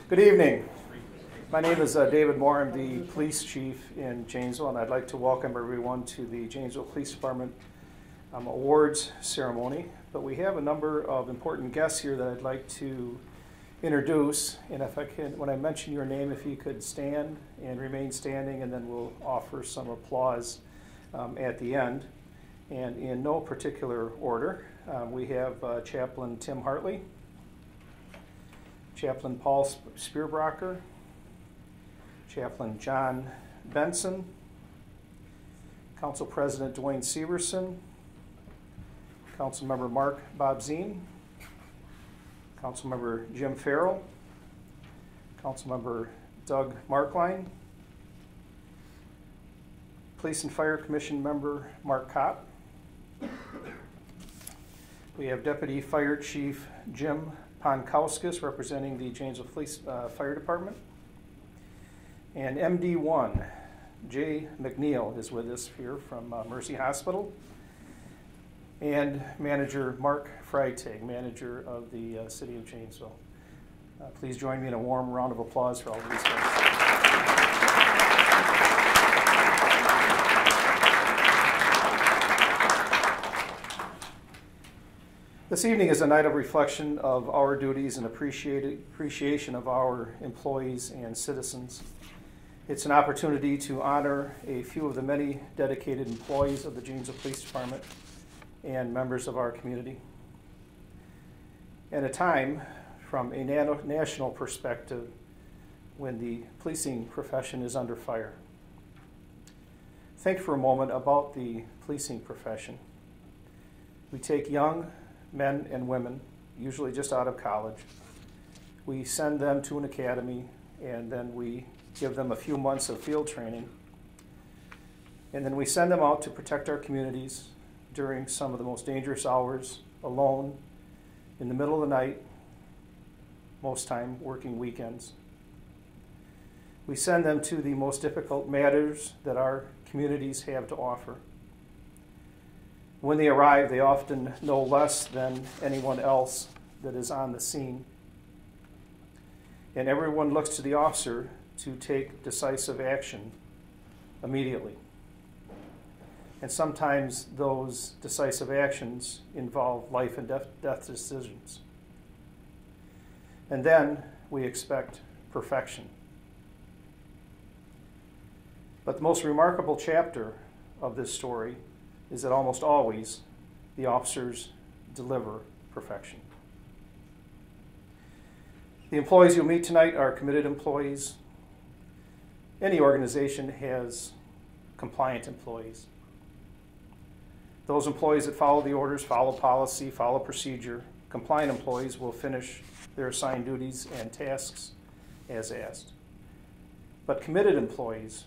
Good evening. My name is David Moore. I'm the police chief in Janesville, and I'd like to welcome everyone to the Janesville Police Department awards ceremony. But we have a number of important guests here that I'd like to introduce. And if I can, when I mention your name, if you could stand and remain standing, and then we'll offer some applause at the end. And in no particular order, we have Chaplain Tim Hartley, Chaplain Paul Spearbrocker, Chaplain John Benson, Council President Dwayne Severson, Councilmember Mark Bobzine, Councilmember Jim Farrell, Councilmember Doug Markline, Police and Fire Commission member Mark Kopp. We have Deputy Fire Chief Jim Ponkauskas representing the Janesville Police Fire Department. And MD1, Jay McNeil is with us here from Mercy Hospital. And Manager Mark Freitag, manager of the City of Janesville. Please join me in a warm round of applause for all of these folks. This evening is a night of reflection of our duties and appreciation of our employees and citizens. It's an opportunity to honor a few of the many dedicated employees of the Janesville Police Department and members of our community. At a time, from a national perspective, when the policing profession is under fire. Think for a moment about the policing profession. We take young men and women, usually just out of college. We send them to an academy, and then we give them a few months of field training. And then we send them out to protect our communities during some of the most dangerous hours, alone, in the middle of the night, most time working weekends. We send them to the most difficult matters that our communities have to offer. When they arrive, they often know less than anyone else that is on the scene. And everyone looks to the officer to take decisive action immediately. And sometimes those decisive actions involve life and death decisions. And then we expect perfection. But the most remarkable chapter of this story is that almost always the officers deliver perfection. The employees you'll meet tonight are committed employees. Any organization has compliant employees. Those employees that follow the orders, follow policy, follow procedure. Compliant employees will finish their assigned duties and tasks as asked. But committed employees,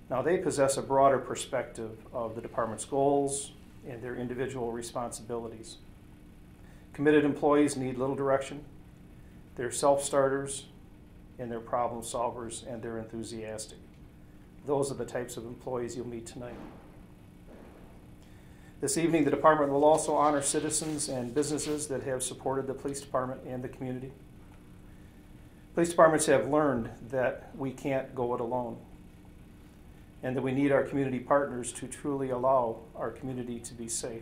now they possess a broader perspective of the department's goals and their individual responsibilities. Committed employees need little direction. They're self-starters, and they're problem solvers, and they're enthusiastic. Those are the types of employees you'll meet tonight. This evening, the department will also honor citizens and businesses that have supported the police department and the community. Police departments have learned that we can't go it alone, and that we need our community partners to truly allow our community to be safe.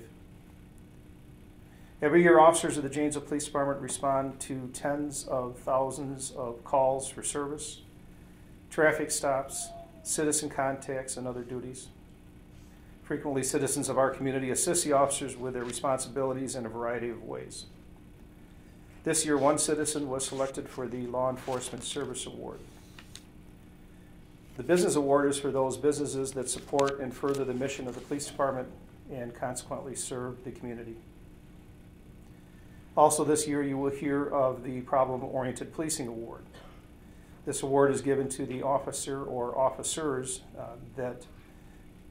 Every year, officers of the Janesville Police Department respond to tens of thousands of calls for service, traffic stops, citizen contacts, and other duties. Frequently, citizens of our community assist the officers with their responsibilities in a variety of ways. This year, one citizen was selected for the Law Enforcement Service Award. The Business Award is for those businesses that support and further the mission of the police department and consequently serve the community. Also this year, you will hear of the Problem-Oriented Policing Award. This award is given to the officer or officers that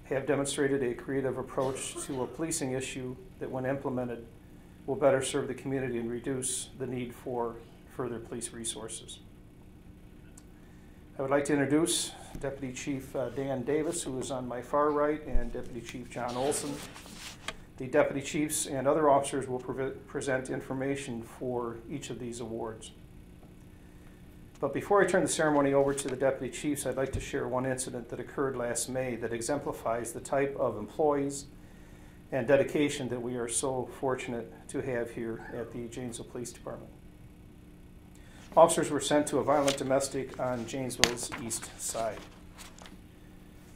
have demonstrated a creative approach to a policing issue that, when implemented, will better serve the community and reduce the need for further police resources. I would like to introduce Deputy Chief Dan Davis, who is on my far right, and Deputy Chief John Olson. The deputy chiefs and other officers will present information for each of these awards. But before I turn the ceremony over to the deputy chiefs, I'd like to share one incident that occurred last May that exemplifies the type of employees and dedication that we are so fortunate to have here at the Janesville Police Department. Officers were sent to a violent domestic on Janesville's east side.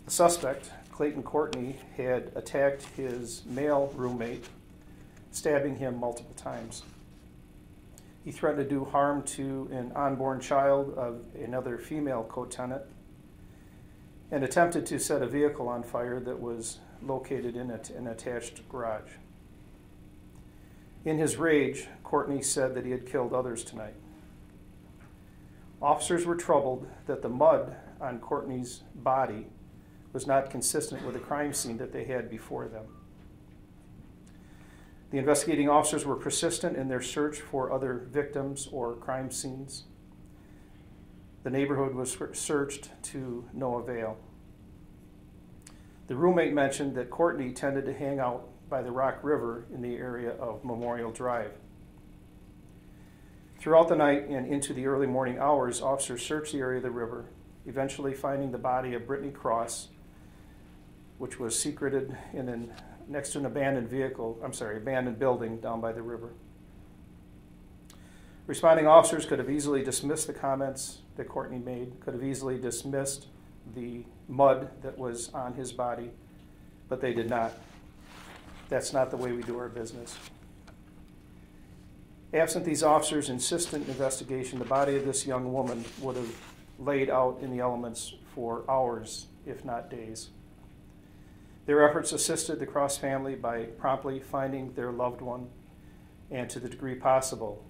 The suspect, Clayton Courtney, had attacked his male roommate, stabbing him multiple times. He threatened to do harm to an unborn child of another female co-tenant and attempted to set a vehicle on fire that was located in an attached garage. In his rage, Courtney said that he had killed others tonight. Officers were troubled that the mud on Courtney's body was not consistent with the crime scene that they had before them. The investigating officers were persistent in their search for other victims or crime scenes. The neighborhood was searched to no avail. The roommate mentioned that Courtney tended to hang out by the Rock River in the area of Memorial Drive. Throughout the night and into the early morning hours, officers searched the area of the river, eventually finding the body of Brittany Cross, which was secreted next to an abandoned building down by the river. Responding officers could have easily dismissed the comments that Courtney made, could have easily dismissed the mud that was on his body, but they did not. That's not the way we do our business. Absent these officers' insistent investigation, the body of this young woman would have laid out in the elements for hours, if not days. Their efforts assisted the Cross family by promptly finding their loved one and, to the degree possible,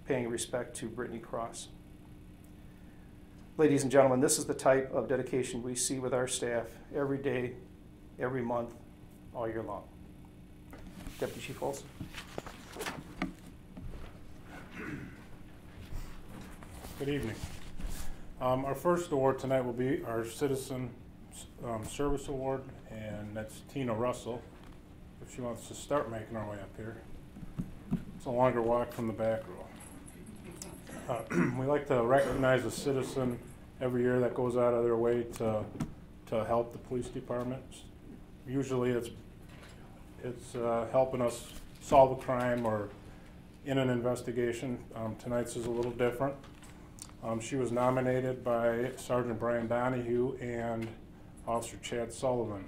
paying respect to Brittany Cross. Ladies and gentlemen, this is the type of dedication we see with our staff every day, every month, all year long. Deputy Chief Olson. Good evening. Our first award tonight will be our Citizen Service Award, and that's Tina Russell, if she wants to start making her way up here. It's a longer walk from the back row. We like to recognize a citizen every year that goes out of their way to help the police department. Usually it's helping us solve a crime or in an investigation. Tonight's is a little different. She was nominated by Sergeant Brian Donahue and Officer Chad Sullivan.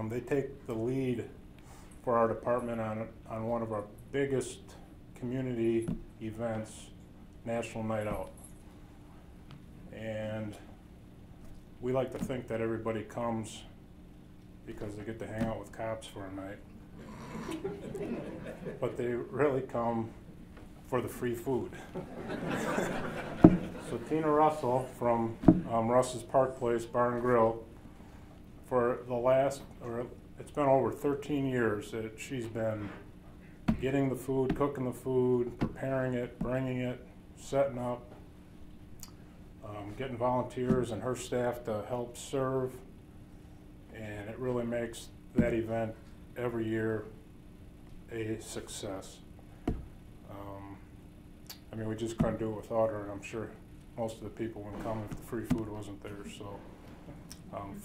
They take the lead for our department on one of our biggest community events, National Night Out. And we like to think that everybody comes because they get to hang out with cops for a night. But they really come for the free food. So Tina Russell from Russ's Park Place Bar and Grill, for it's been over 13 years that she's been getting the food, cooking the food, preparing it, bringing it, setting up, getting volunteers and her staff to help serve, and it really makes that event every year a success. I mean, we just couldn't do it without her, and I'm sure most of the people wouldn't come if the free food wasn't there. So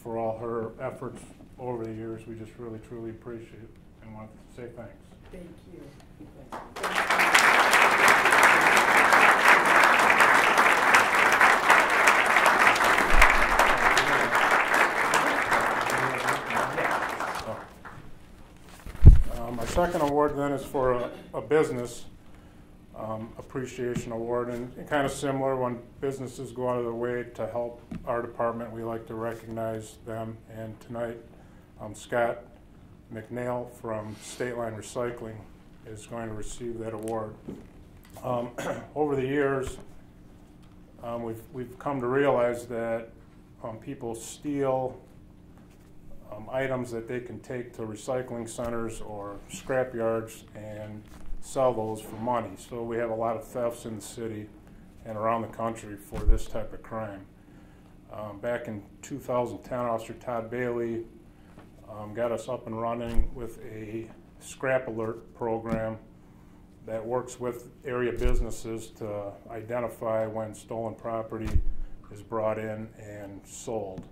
for all her efforts over the years, we just really, truly appreciate it and want to say thanks. Thank you. My second award then is for a business appreciation award, and kind of similar. When businesses go out of their way to help our department, we like to recognize them, and tonight Scott McNeil from State Line Recycling is going to receive that award. Over the years, we've come to realize that people steal items that they can take to recycling centers or scrap yards and sell those for money. So we have a lot of thefts in the city and around the country for this type of crime. Back in 2010, Officer Todd Bailey got us up and running with a scrap alert program that works with area businesses to identify when stolen property is brought in and sold.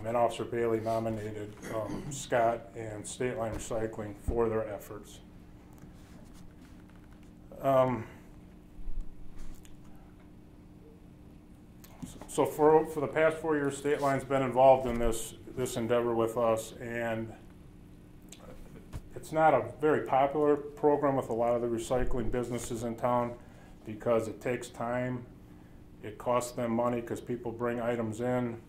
And Officer Bailey nominated Scott and State Line Recycling for their efforts. So for the past 4 years, State Line's been involved in this endeavor with us, and it's not a very popular program with a lot of the recycling businesses in town because it takes time. It costs them money because people bring items in,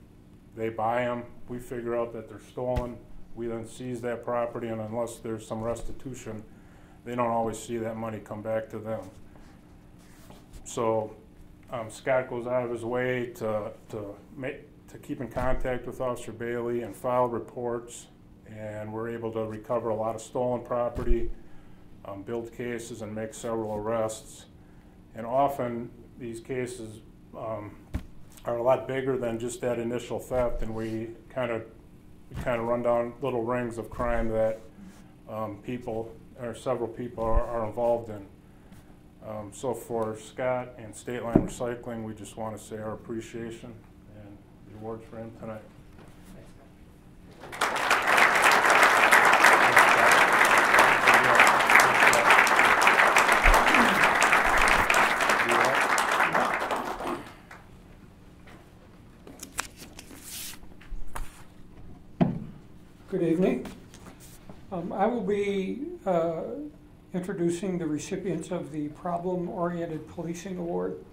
they buy them, we figure out that they're stolen, we then seize that property, and unless there's some restitution, they don't always see that money come back to them. So Scott goes out of his way to keep in contact with Officer Bailey and file reports, and we're able to recover a lot of stolen property, build cases, and make several arrests. And often these cases are a lot bigger than just that initial theft, and we kind of run down little rings of crime that several people are involved in. So for Scott and State Line Recycling, we just want to say our appreciation and the awards for him tonight. Good evening. I will be introducing the recipients of the Problem-Oriented Policing Award.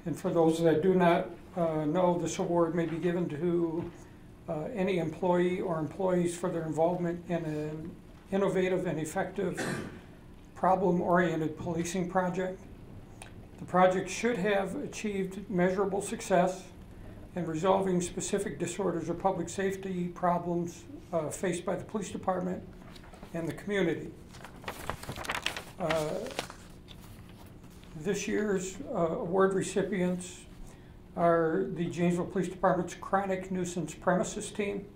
And for those that do not know, this award may be given to any employee or employees for their involvement in an innovative and effective problem-oriented policing project. The project should have achieved measurable success in resolving specific disorders or public safety problems faced by the police department and the community. This year's award recipients are the Janesville Police Department's Chronic Nuisance Premises Team.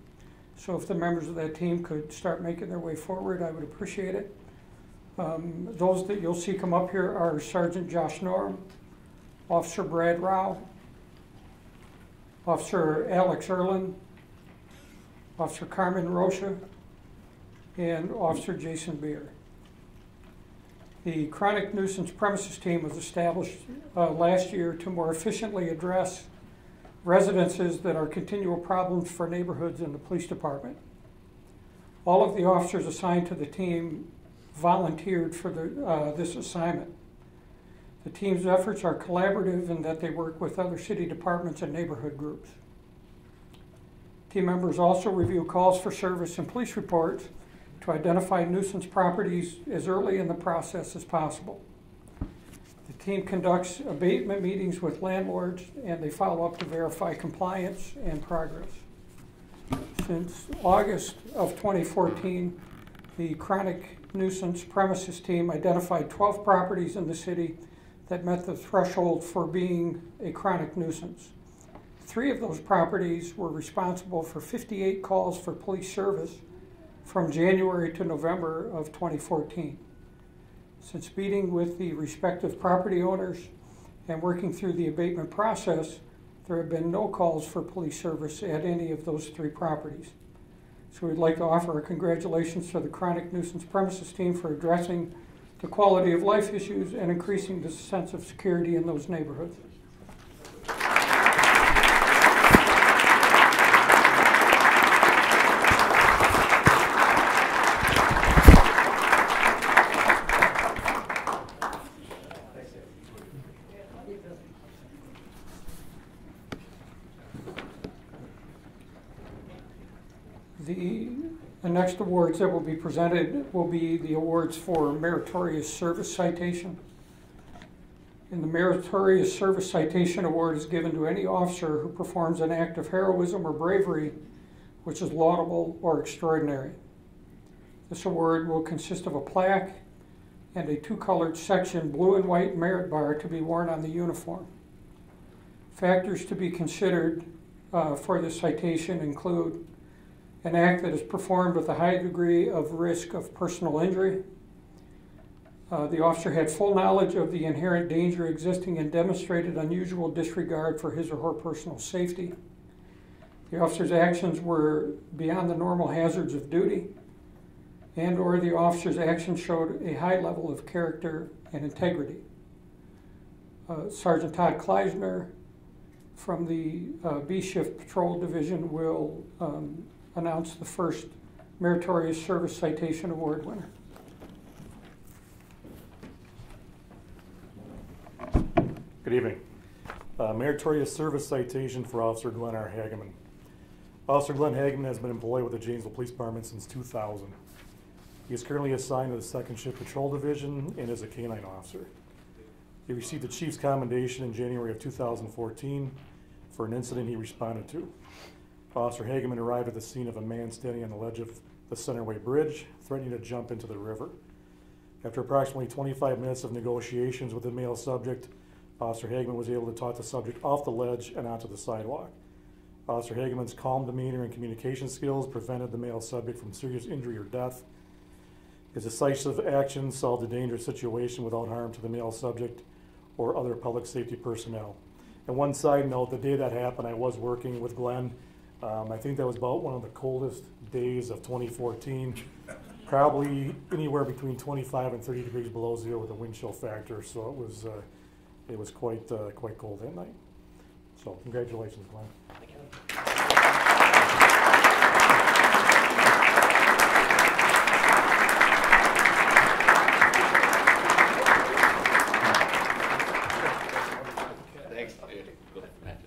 So if the members of that team could start making their way forward, I would appreciate it. Those that you'll see come up here are Sergeant Josh Norm, Officer Brad Rao, Officer Alex Erlin, Officer Carmen Rocha, and Officer Jason Beer. The Chronic Nuisance Premises Team was established last year to more efficiently address residences that are continual problems for neighborhoods in the police department. All of the officers assigned to the team volunteered for this assignment. The team's efforts are collaborative in that they work with other city departments and neighborhood groups. Team members also review calls for service and police reports to identify nuisance properties as early in the process as possible. The team conducts abatement meetings with landlords, and they follow up to verify compliance and progress. Since August of 2014, the Chronic Nuisance Premises Team identified 12 properties in the city that met the threshold for being a chronic nuisance. 3 of those properties were responsible for 58 calls for police service from January to November of 2014. Since meeting with the respective property owners and working through the abatement process, there have been no calls for police service at any of those 3 properties. So we'd like to offer our congratulations to the Chronic Nuisance Premises Team for addressing the quality of life issues and increasing the sense of security in those neighborhoods. The next awards that will be presented will be the awards for Meritorious Service Citation. And the Meritorious Service Citation Award is given to any officer who performs an act of heroism or bravery which is laudable or extraordinary. This award will consist of a plaque and a 2-colored section blue and white merit bar to be worn on the uniform. Factors to be considered for this citation include an act that is performed with a high degree of risk of personal injury, The officer had full knowledge of the inherent danger existing and demonstrated unusual disregard for his or her personal safety. The officer's actions were beyond the normal hazards of duty, and or the officer's actions showed a high level of character and integrity. Sergeant Todd Kleisner from the B Shift Patrol Division will announce the first Meritorious Service Citation Award winner. Good evening. Meritorious Service Citation for Officer Glenn R. Hageman. Officer Glenn Hageman has been employed with the Janesville Police Department since 2000. He is currently assigned to the 2nd Shift Patrol Division and is a K-9 officer. He received the Chief's Commendation in January of 2014 for an incident he responded to. Officer Hageman arrived at the scene of a man standing on the ledge of the Centerway Bridge, threatening to jump into the river. After approximately 25 minutes of negotiations with the male subject, Officer Hageman was able to talk the subject off the ledge and onto the sidewalk. Officer Hageman's calm demeanor and communication skills prevented the male subject from serious injury or death. His decisive actions solved a dangerous situation without harm to the male subject or other public safety personnel. And one side note, the day that happened, I was working with Glenn. I think that was about one of the coldest days of 2014. Probably anywhere between 25 and 30 degrees below zero with a wind chill factor. So it was quite cold that night. So congratulations, Glenn. Thank you. Thanks, dude. Go ahead, Matt.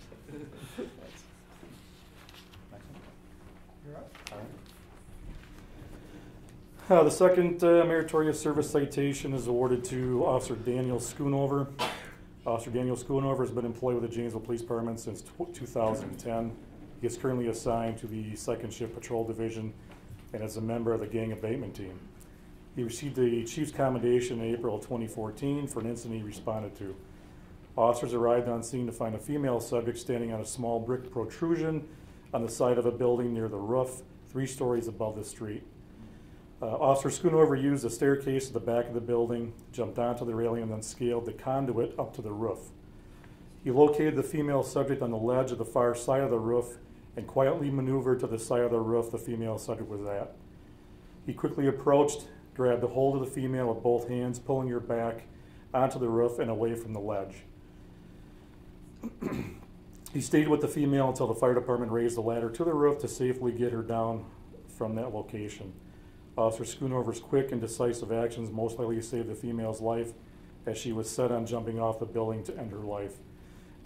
The second Meritorious Service Citation is awarded to Officer Daniel Schoonover. Officer Daniel Schoonover has been employed with the Janesville Police Department since 2010. He is currently assigned to the 2nd Shift Patrol Division and is a member of the gang abatement team. He received the Chief's Commendation in April 2014 for an incident he responded to. Officers arrived on scene to find a female subject standing on a small brick protrusion on the side of a building near the roof, 3 stories above the street. Officer Schoonover used a staircase at the back of the building, jumped onto the railing, and then scaled the conduit up to the roof. He located the female subject on the ledge of the far side of the roof and quietly maneuvered to the side of the roof the female subject was at. He quickly approached, grabbed a hold of the female with both hands, pulling her back onto the roof and away from the ledge. He stayed with the female until the fire department raised the ladder to the roof to safely get her down from that location. Officer Schoonover's quick and decisive actions most likely saved the female's life as she was set on jumping off the building to end her life.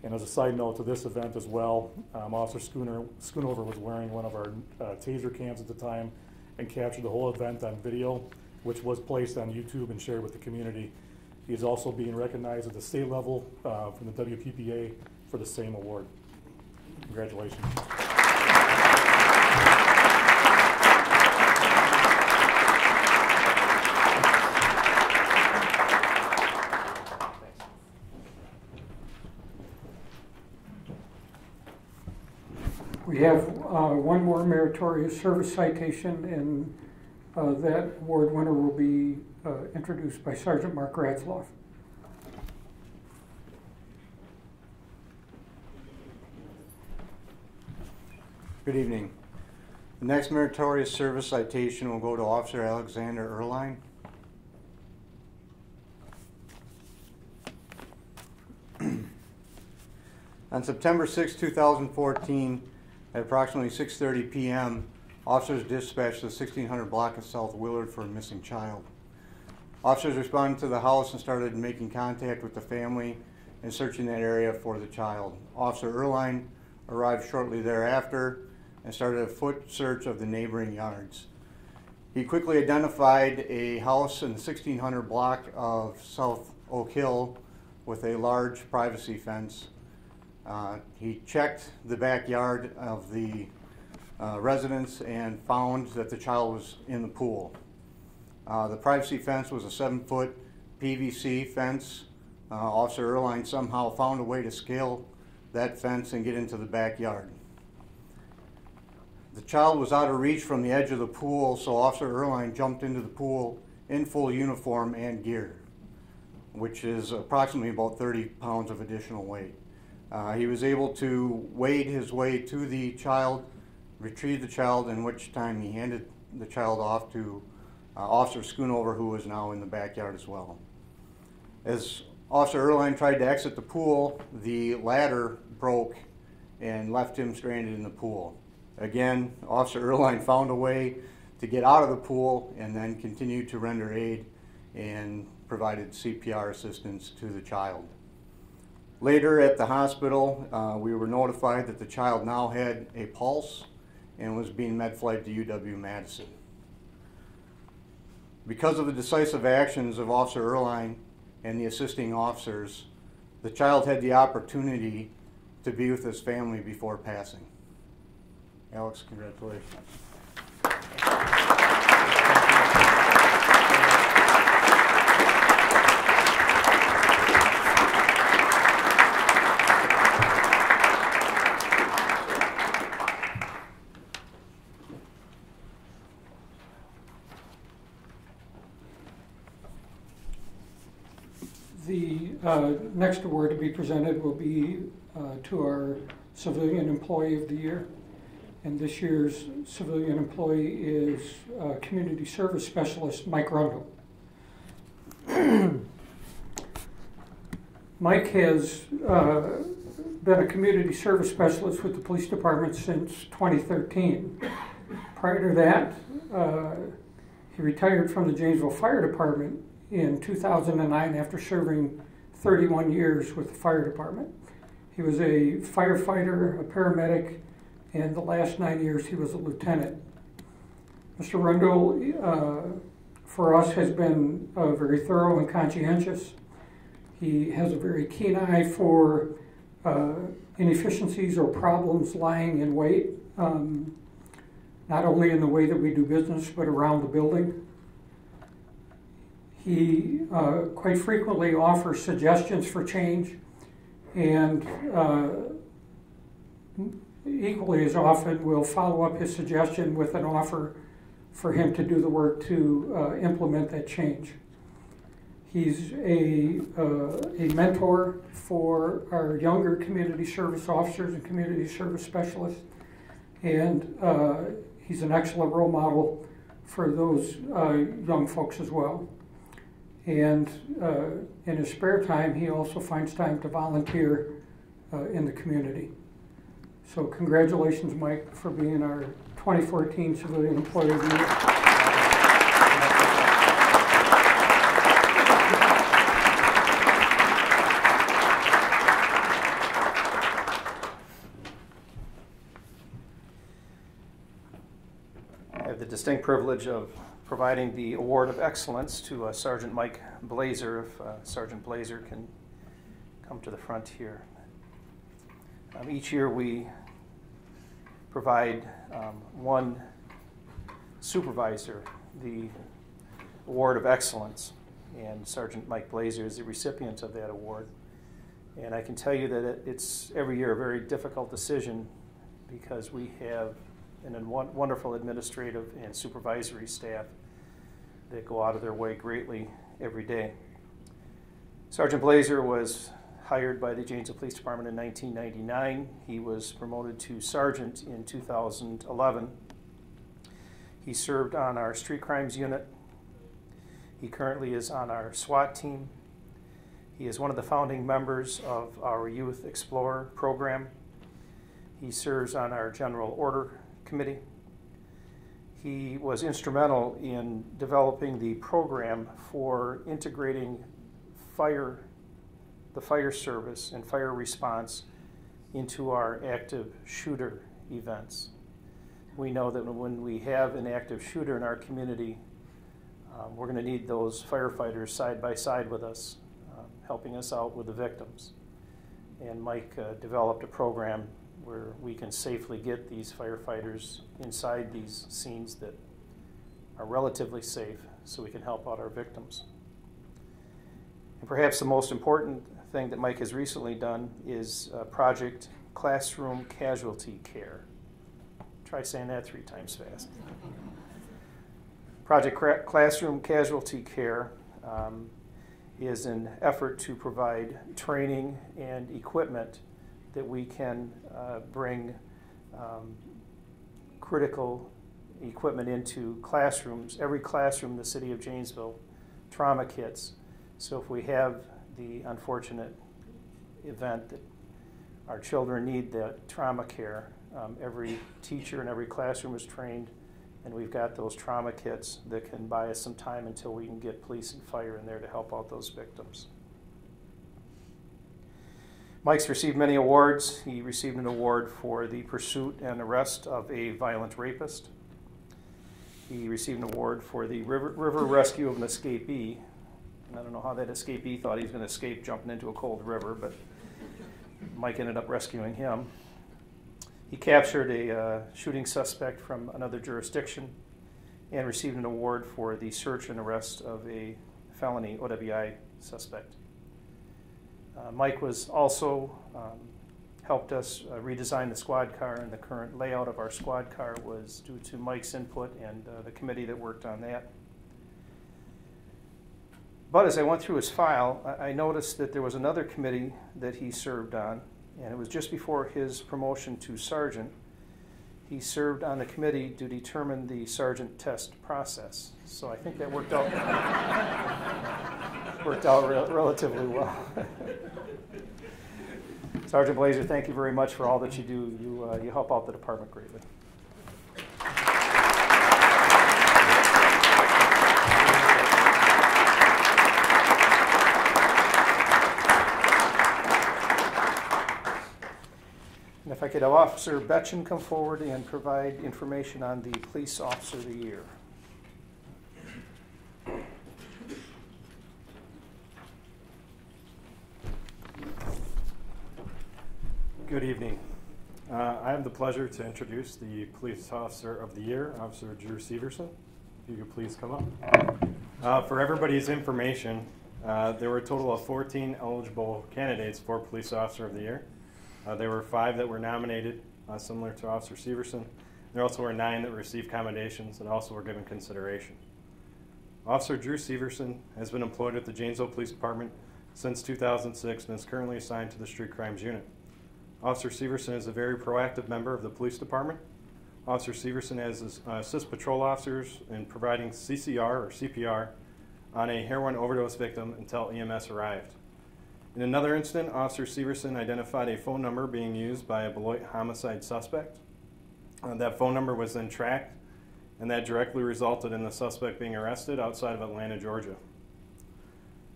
And as a side note to this event as well, Officer Schoonover was wearing one of our taser cams at the time and captured the whole event on video, which was placed on YouTube and shared with the community. He is also being recognized at the state level from the WPPA for the same award. Congratulations. We have one more Meritorious Service Citation, and that award winner will be introduced by Sergeant Mark Ratzloff. Good evening. The next Meritorious Service Citation will go to Officer Alexander Erline. On September 6, 2014, at approximately 6:30 p.m., officers dispatched the 1600 block of South Willard for a missing child. Officers responded to the house and started making contact with the family and searching that area for the child. Officer Erline arrived shortly thereafter and started a foot search of the neighboring yards. He quickly identified a house in the 1600 block of South Oak Hill with a large privacy fence. He checked the backyard of the residence and found that the child was in the pool. The privacy fence was a 7-foot PVC fence. Officer Erline somehow found a way to scale that fence and get into the backyard. The child was out of reach from the edge of the pool, so Officer Erline jumped into the pool in full uniform and gear. which is approximately about 30 pounds of additional weight. He was able to wade his way to the child, retrieve the child, in which time he handed the child off to Officer Schoonover, who was now in the backyard as well. As Officer Erline tried to exit the pool, the ladder broke and left him stranded in the pool. Again, Officer Erline found a way to get out of the pool and then continued to render aid and provided CPR assistance to the child. Later at the hospital, we were notified that the child now had a pulse and was being med-flighted to UW-Madison. Because of the decisive actions of Officer Erline and the assisting officers, the child had the opportunity to be with his family before passing. Alex, congratulations. The next award to be presented will be to our Civilian Employee of the Year. And this year's Civilian Employee is Community Service Specialist Mike Rundle. Mike has been a Community Service Specialist with the Police Department since 2013. Prior to that, he retired from the Janesville Fire Department in 2009 after serving 31 years with the fire department. He was a firefighter, a paramedic, and the last 9 years he was a lieutenant. Mr. Rundle, for us, has been very thorough and conscientious. He has a very keen eye for inefficiencies or problems lying in wait, not only in the way that we do business, but around the building. He quite frequently offers suggestions for change, and equally as often will follow up his suggestion with an offer for him to do the work to implement that change. He's a mentor for our younger community service officers and community service specialists, and he's an excellent role model for those young folks as well. And in his spare time, he also finds time to volunteer in the community. So congratulations, Mike, for being our 2014 Civilian Employee of the Year. I have the distinct privilege of providing the Award of Excellence to Sergeant Mike Blazer. If Sergeant Blazer can come to the front here. Each year we provide one supervisor the Award of Excellence, and Sergeant Mike Blazer is the recipient of that award. And I can tell you that it's every year a very difficult decision because we have and a wonderful administrative and supervisory staff that go out of their way greatly every day. Sergeant Blazer was hired by the Janesville Police Department in 1999. He was promoted to sergeant in 2011. He served on our street crimes unit. He currently is on our SWAT team. He is one of the founding members of our Youth Explorer program. He serves on our General Order Committee. He was instrumental in developing the program for integrating the fire service and fire response into our active shooter events. We know that when we have an active shooter in our community, we're going to need those firefighters side by side with us, helping us out with the victims. And Mike developed a program where we can safely get these firefighters inside these scenes that are relatively safe so we can help out our victims. And perhaps the most important thing that Mike has recently done is Project Classroom Casualty Care. Try saying that 3 times fast. Project Classroom Casualty Care is an effort to provide training and equipment that we can bring critical equipment into classrooms, every classroom in the city of Janesville, trauma kits. So if we have the unfortunate event that our children need that trauma care, every teacher in every classroom is trained, and we've got those trauma kits that can buy us some time until we can get police and fire in there to help out those victims. Mike's received many awards. He received an award for the pursuit and arrest of a violent rapist. He received an award for the river rescue of an escapee. And I don't know how that escapee thought he was going to escape jumping into a cold river, but Mike ended up rescuing him. He captured a shooting suspect from another jurisdiction and received an award for the search and arrest of a felony OWI suspect. Mike was also helped us redesign the squad car, and the current layout of our squad car was due to Mike's input and the committee that worked on that. But as I went through his file, I noticed that there was another committee that he served on, and it was just before his promotion to sergeant. He served on the committee to determine the sergeant test process. So I think that worked out relatively well. Sergeant Blazer, thank you very much for all that you do. You help out the department greatly. And if I could have Officer Betchen come forward and provide information on the Police Officer of the Year. Good evening. I have the pleasure to introduce the Police Officer of the Year, Officer Drew Severson. If you could please come up. For everybody's information, there were a total of 14 eligible candidates for Police Officer of the Year. There were 5 that were nominated, similar to Officer Severson. There also were 9 that received commendations and also were given consideration. Officer Drew Severson has been employed with the Janesville Police Department since 2006 and is currently assigned to the Street Crimes Unit. Officer Severson is a very proactive member of the police department. Officer Severson has assist patrol officers in providing CCR or CPR on a heroin overdose victim until EMS arrived. In another incident, Officer Severson identified a phone number being used by a Beloit homicide suspect. That phone number was then tracked, and that directly resulted in the suspect being arrested outside of Atlanta, Georgia.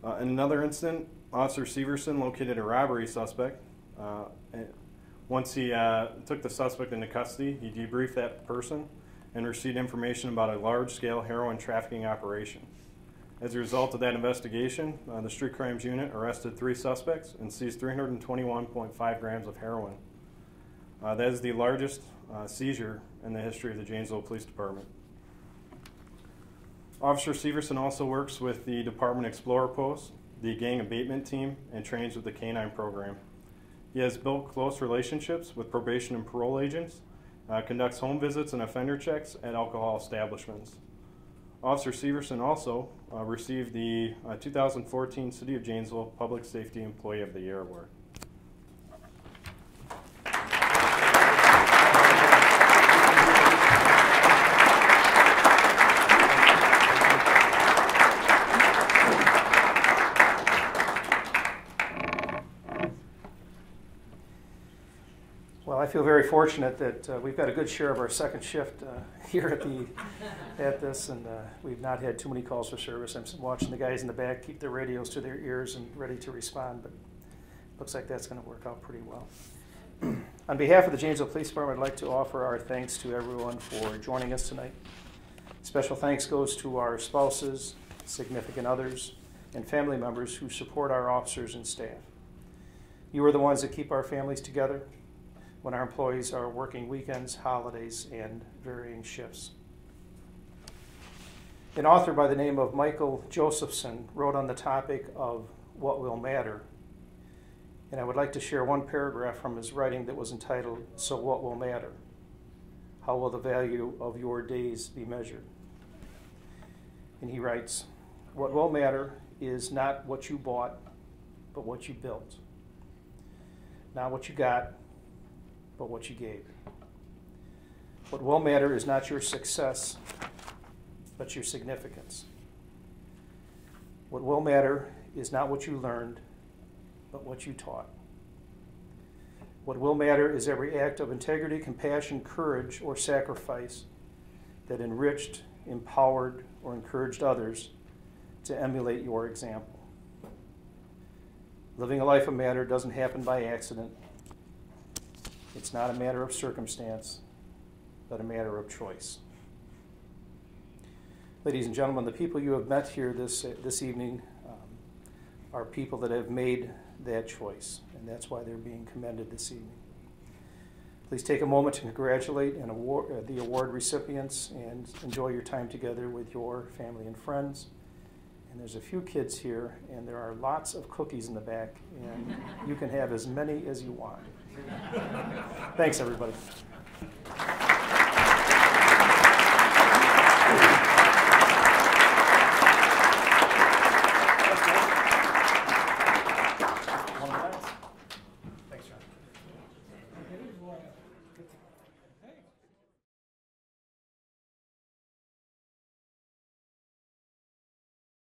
In another incident, Officer Severson located a robbery suspect. Once he took the suspect into custody, he debriefed that person and received information about a large-scale heroin trafficking operation. As a result of that investigation, the Street Crimes Unit arrested 3 suspects and seized 321.5 grams of heroin. That is the largest seizure in the history of the Janesville Police Department. Officer Severson also works with the Department Explorer Post, the Gang Abatement Team, and trains with the K-9 program. He has built close relationships with probation and parole agents, conducts home visits and offender checks at alcohol establishments. Officer Severson also received the 2014 City of Janesville Public Safety Employee of the Year Award. Well, I feel very fortunate that we've got a good share of our second shift here at this, and we've not had too many calls for service. I'm watching the guys in the back keep their radios to their ears and ready to respond, but looks like that's going to work out pretty well. On behalf of the Janesville Police Department, I'd like to offer our thanks to everyone for joining us tonight. Special thanks goes to our spouses, significant others, and family members who support our officers and staff. You are the ones that keep our families together when our employees are working weekends, holidays, and varying shifts. An author by the name of Michael Josephson wrote on the topic of what will matter, and I would like to share one paragraph from his writing that was entitled, "So What Will Matter? How Will the Value of Your Days Be Measured?" And he writes, "What will matter is not what you bought, but what you built. Not what you got, but what you gave. What will matter is not your success, but your significance. What will matter is not what you learned, but what you taught. What will matter is every act of integrity, compassion, courage, or sacrifice that enriched, empowered, or encouraged others to emulate your example. Living a life of matter doesn't happen by accident. It's not a matter of circumstance, but a matter of choice. Ladies and gentlemen, the people you have met here this evening are people that have made that choice, and that's why they're being commended this evening. Please take a moment to congratulate the award recipients and enjoy your time together with your family and friends. And there's a few kids here, and there are lots of cookies in the back, and you can have as many as you want. Thanks, everybody.